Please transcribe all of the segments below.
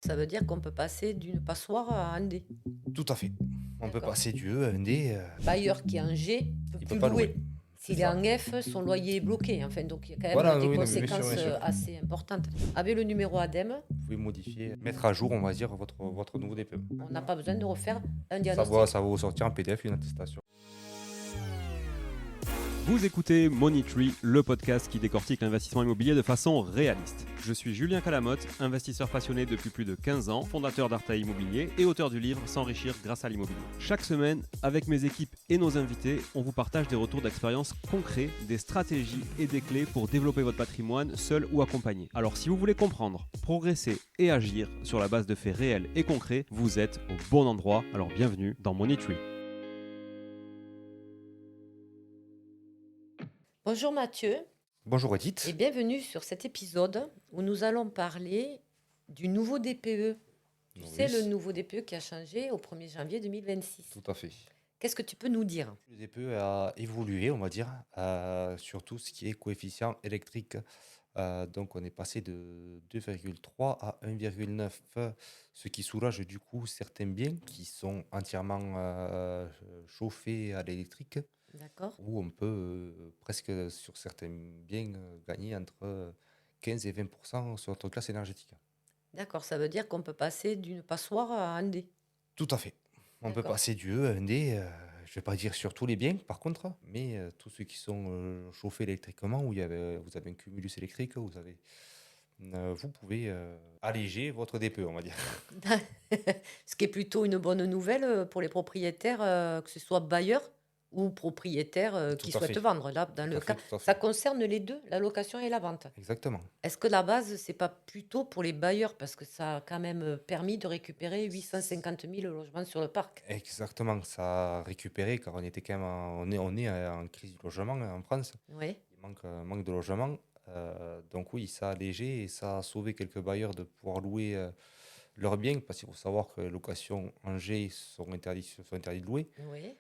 Ça veut dire qu'on peut passer d'une passoire à un D. Tout à fait. On peut D'accord. passer du E à un D, Bailleur qui est en G peut il peut plus pas louer. louer. C'est S'il est ça. en F, son loyer est bloqué. Enfin, donc il y a quand même Voilà, des oui, non, mais bien sûr, conséquences bien sûr. assez importantes. Avec le numéro ADEME, Vous pouvez modifier, mettre à jour, on va dire, votre nouveau DPE. on n'a pas besoin de refaire un Ça diagnostic. ça va vous sortir en PDF une attestation. Vous écoutez Money Tree, le podcast qui décortique l'investissement immobilier de façon réaliste. Je suis Julien Calamotte, investisseur passionné depuis plus de 15 ans, fondateur d'Arta Immobilier et auteur du livre S'enrichir grâce à l'immobilier. Chaque semaine, avec mes équipes et nos invités, on vous partage des retours d'expérience concrets, des stratégies et des clés pour développer votre patrimoine seul ou accompagné. Alors si vous voulez comprendre, progresser et agir sur la base de faits réels et concrets, vous êtes au bon endroit. Alors bienvenue dans Money Tree. Bonjour Mathieu Bonjour et Edith. bienvenue sur cet épisode où nous allons parler du nouveau DPE. Tu sais, le nouveau DPE qui a changé au 1er janvier 2026. Tout à fait. Qu'est-ce que tu peux nous dire? Le DPE a évolué, on va dire, sur tout ce qui est coefficient électrique. Donc on est passé de 2,3 à 1,9, ce qui soulage du coup certains biens qui sont entièrement chauffés à l'électrique, D'accord. où on peut presque sur certains biens gagner entre 15 et 20% sur notre classe énergétique. D'accord, ça veut dire qu'on peut passer d'une passoire à un D. Tout à fait. On peut D'accord. passer du E à un D, je vais pas dire sur tous les biens par contre, mais tous ceux qui sont chauffés électriquement, où vous avez un cumulus électrique, vous pouvez alléger votre DPE, on va dire. Ce qui est plutôt une bonne nouvelle pour les propriétaires, que ce soit bailleurs ou propriétaires qui Tout à souhaitent fait. vendre. Là, dans Tout le à fait, cas, tout à ça fait. concerne les deux, la location et la vente. Exactement. Est-ce que la base, c'est pas plutôt pour les bailleurs parce que ça a quand même permis de récupérer 850 000 logements sur le parc? Exactement, ça a récupéré car on était quand même on est en crise du logement en France. Oui, Il manque de logement. Donc oui, ça a allégé et ça a sauvé quelques bailleurs de pouvoir louer leurs biens parce qu'il faut savoir que les locations en G sont interdits de louer. oui.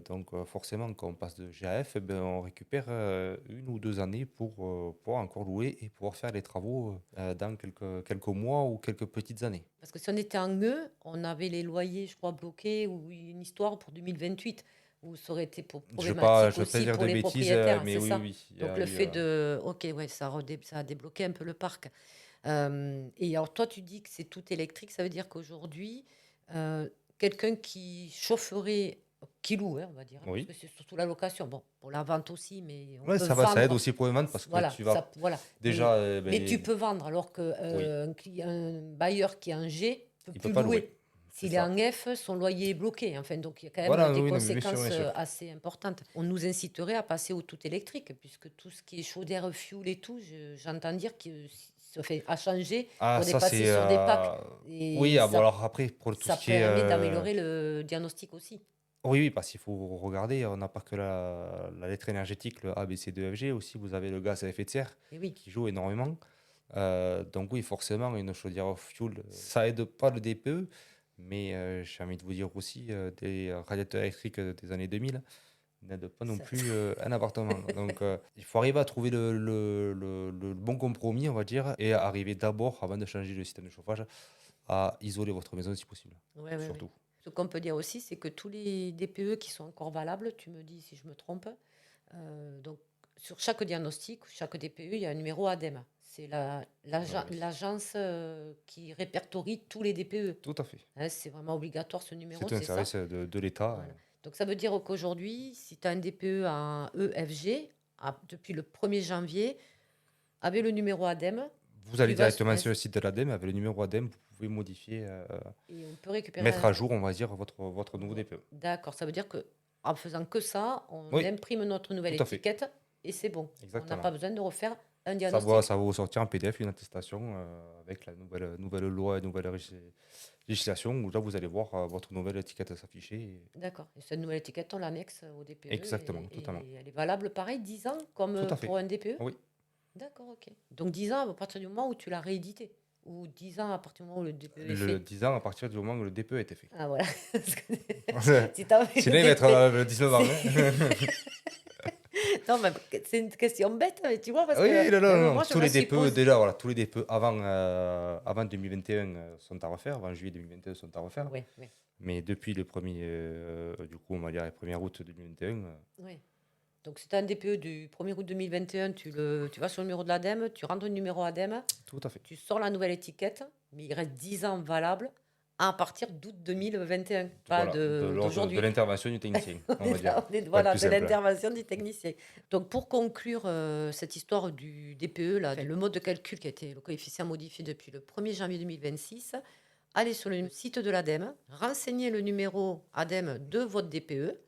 Donc forcément, quand on passe de GAF, eh ben, on récupère 1 ou 2 années pour pouvoir encore louer et pouvoir faire les travaux dans quelques mois ou quelques petites années. Parce que si on était en E, on avait les loyers, je crois, bloqués ou une histoire pour 2028 où ça aurait été problématique Je vais pas aussi dire pour de les bêtises, propriétaires, mais c'est oui, ça? oui, il y Donc a le eu, fait de... Ok, ouais, ça a débloqué un peu le parc. Et alors toi, tu dis que c'est tout électrique, ça veut dire qu'aujourd'hui, euh, quelqu'un qui chaufferait, qui loue, hein, on va dire, hein, parce oui. que c'est surtout la location. Bon, pour la vente aussi, mais on Ouais, peut ça aide vendre. aussi pour les ventes parce que Voilà, tu vas voilà. déjà, Mais tu peux vendre alors que oui, un bailleur qui est en G peut il peut plus pas louer. louer. C'est S'il est ça. en F, son loyer est bloqué. Enfin, donc il y a quand même Voilà, des oui, non, mais bien sûr, conséquences bien sûr. assez importantes. On nous inciterait à passer au tout électrique, puisque tout ce qui est chaudière, fuel et tout, j'entends dire que ça fait à changer Ah, pour ça passer c'est, sur des packs. oui, Et ah, bon alors après pour tout ça ce qui est, permet d'améliorer le diagnostic aussi. oui, oui, parce qu'il faut regarder, on n'a pas que la lettre énergétique, le A, B, C, D, F, G, aussi vous avez le gaz à effet de serre Et oui, qui joue énormément. Donc oui, forcément, une chaudière au fioul, ça aide pas le DPE, mais j'ai envie de vous dire aussi, des radiateurs électriques des années 2000 n'aident pas non ça- plus un appartement. Donc il faut arriver à trouver le bon compromis, on va dire, et arriver d'abord, avant de changer le système de chauffage, à isoler votre maison si possible, ouais, ouais, ouais. surtout. Ce qu'on peut dire aussi, c'est que tous les DPE qui sont encore valables, tu me dis si je me trompe, donc sur chaque diagnostic, chaque DPE, il y a un numéro ADEME. C'est Oui, l'agence qui répertorie tous les DPE. tout à fait. Hein, c'est vraiment obligatoire ce numéro, C'est un c'est ça? service de l'État. Voilà. Donc ça veut dire qu'aujourd'hui, si tu as un DPE en EFG, depuis le 1er janvier, avec le numéro ADEME, Vous allez tu vas directement sur le site de l'ADEME, avec le numéro ADEME, vous pouvez modifier, et on peut récupérer mettre à jour, on va dire, votre nouveau DPE. D'accord, ça veut dire que en faisant que ça, on Oui, imprime notre nouvelle tout à fait, étiquette et c'est bon. On n'a exactement. pas besoin de refaire un diagnostic. Ça va vous sortir en PDF une attestation avec la nouvelle loi et nouvelle législation, où là, vous allez voir votre nouvelle étiquette s'afficher. D'accord. Et cette nouvelle étiquette, on l'annexe au DPE Exactement, totalement. et elle est valable pareil 10 ans comme Tout à pour fait. un DPE? Oui. D'accord, ok. Donc 10 ans à partir du moment où tu l'as réédité ou 10 ans à partir du moment où le DPE est Le fait? 10 ans à partir du moment où le DPE a été fait. Ah voilà. Parce que si tu avais Sinon, il va être le 19 ans. Hein. Non, mais c'est une question bête, mais tu vois, parce Oui, que non, non, non. moi, je Tous me les suis dépôts, posé. déjà, voilà, tous les dépôts avant 2021 sont à refaire, avant juillet 2021 sont à refaire. Oui, oui, Mais depuis le premier, du coup, on va dire les 1er août 2021, oui. Donc, c'est un DPE du 1er août 2021, tu vas sur le numéro de l'ADEME, tu rentres le numéro ADEME, tout à fait. tu sors la nouvelle étiquette, mais il reste 10 ans valable à partir d'août 2021, pas Voilà, de d'aujourd'hui. l'intervention du technicien, on va dire. Voilà, plus de simple. l'intervention du technicien. Donc, pour conclure cette histoire du DPE, là, le mode de calcul qui a été le coefficient modifié depuis le 1er janvier 2026, allez sur le site de l'ADEME, renseignez le numéro ADEME de votre DPE,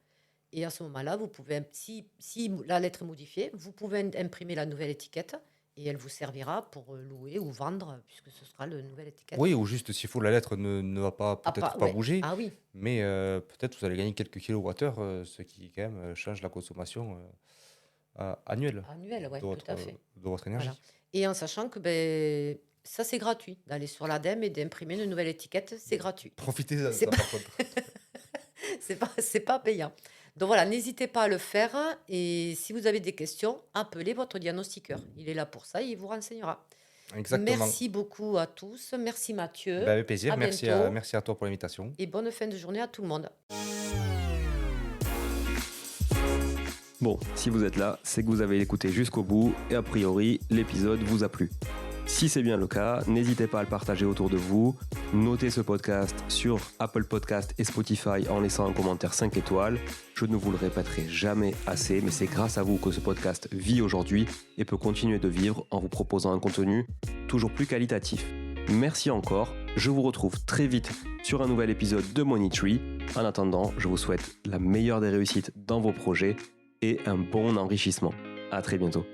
et à ce moment-là, vous pouvez, si la lettre est modifiée, vous pouvez imprimer la nouvelle étiquette et elle vous servira pour louer ou vendre, puisque ce sera la nouvelle étiquette. Oui, ou juste s'il faut, la lettre ne va peut-être pas ouais. bouger, Ah oui, mais peut-être vous allez gagner quelques kilowattheures, ce qui quand même change la consommation annuelle annuel, ouais, de tout à fait. votre énergie. Voilà. Et en sachant que ça, c'est gratuit, d'aller sur l'ADEME et d'imprimer une nouvelle étiquette, c'est gratuit. Profitez de C'est ça pas- par contre. C'est pas payant. Donc voilà, n'hésitez pas à le faire. Et si vous avez des questions, appelez votre diagnostiqueur. Il est là pour ça, il vous renseignera. Exactement. Merci beaucoup à tous. Merci Mathieu. Ben, avec plaisir. À Merci bientôt. merci à toi pour l'invitation. Et bonne fin de journée à tout le monde. Bon, si vous êtes là, c'est que vous avez écouté jusqu'au bout et a priori, l'épisode vous a plu. Si c'est bien le cas, n'hésitez pas à le partager autour de vous. Notez ce podcast sur Apple Podcast et Spotify en laissant un commentaire 5 étoiles. Je ne vous le répéterai jamais assez, mais c'est grâce à vous que ce podcast vit aujourd'hui et peut continuer de vivre en vous proposant un contenu toujours plus qualitatif. Merci encore, je vous retrouve très vite sur un nouvel épisode de Money Tree. En attendant, je vous souhaite la meilleure des réussites dans vos projets et un bon enrichissement. À très bientôt.